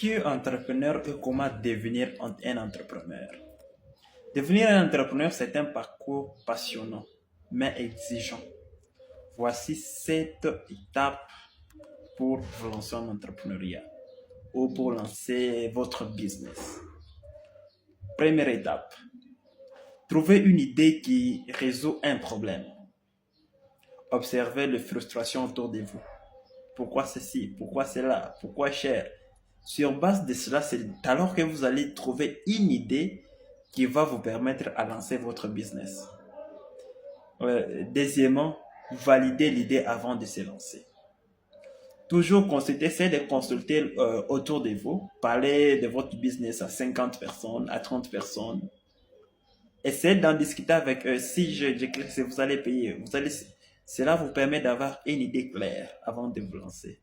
Qui est entrepreneur et comment devenir un entrepreneur? Devenir un entrepreneur, c'est un parcours passionnant, mais exigeant. Voici 7 étapes pour vous lancer en entrepreneuriat ou pour lancer votre business. Première étape, trouver une idée qui résout un problème. Observez les frustrations autour de vous. Pourquoi ceci? Pourquoi cela? Pourquoi cher? Sur base de cela, c'est alors que vous allez trouver une idée qui va vous permettre à lancer votre business. Deuxièmement, validez l'idée avant de se lancer. Toujours consulter, c'est de consulter autour de vous, parler de votre business à 50 personnes, à 30 personnes. Essayez d'en discuter avec eux. Si je clique, si vous allez payer, cela vous permet d'avoir une idée claire avant de vous lancer.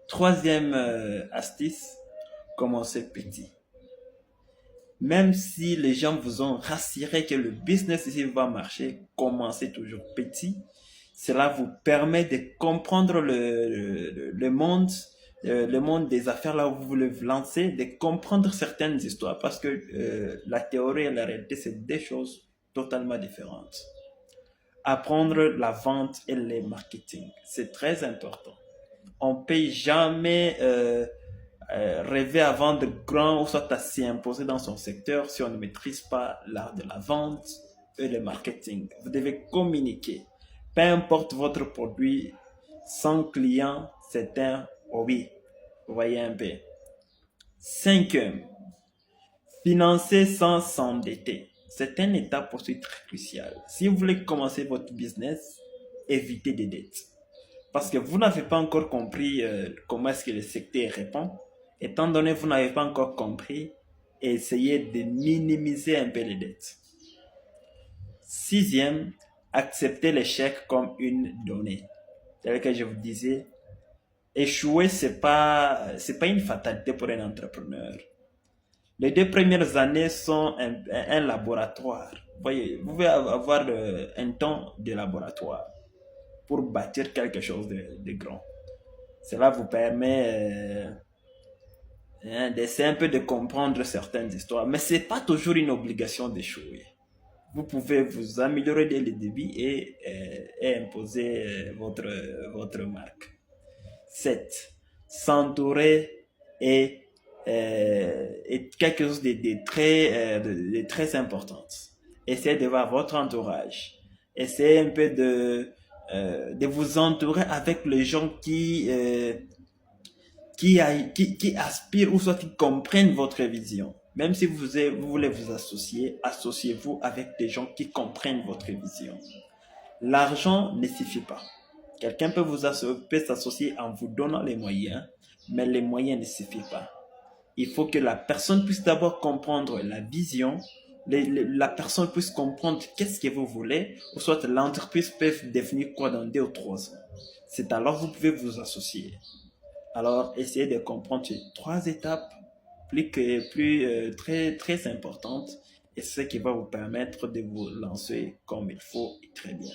Troisième astuce, commencez petit. Même si les gens vous ont rassuré que le business ici va marcher, commencez toujours petit. Cela vous permet de comprendre le monde des affaires là où vous voulez vous lancer, de comprendre certaines histoires parce que la théorie et la réalité, c'est deux choses totalement différentes. Apprendre la vente et le marketing, c'est très important. On ne peut jamais rêver à vendre grand ou soit à s'y imposer dans son secteur si on ne maîtrise pas l'art de la vente et le marketing. Vous devez communiquer. Peu importe votre produit, sans client, c'est un hobby. Vous voyez un peu. Cinquième, financer sans s'endetter. C'est une étape aussi très cruciale. Si vous voulez commencer votre business, évitez des dettes. Parce que vous n'avez pas encore compris comment est-ce que le secteur répond. Étant donné que vous n'avez pas encore compris, essayez de minimiser un peu les dettes. Sixième, acceptez l'échec comme une donnée. Tel que je vous disais, échouer, c'est pas une fatalité pour un entrepreneur. Les 2 premières années sont un laboratoire. Vous voyez, vous pouvez avoir un temps de laboratoire pour bâtir quelque chose de grand. Cela vous permet d'essayer un peu de comprendre certaines histoires, mais ce n'est pas toujours une obligation d'échouer. Vous pouvez vous améliorer dès le début et imposer votre marque. 7. S'entourer est quelque chose de très important. Essayez de voir votre entourage. Essayez un peu de vous entourer avec les gens qui aspirent ou soit qui comprennent votre vision. Même si vous voulez vous associer, associez-vous avec des gens qui comprennent votre vision. L'argent ne suffit pas. Quelqu'un peut s'associer en vous donnant les moyens, mais les moyens ne suffisent pas. Il faut que la personne puisse d'abord comprendre la vision, la personne puisse comprendre qu'est-ce que vous voulez, ou soit l'entreprise peut devenir quoi dans 2 ou 3 ans. C'est alors que vous pouvez vous associer. Alors, essayez de comprendre ces 3 étapes très, très importantes et ce qui va vous permettre de vous lancer comme il faut et très bien.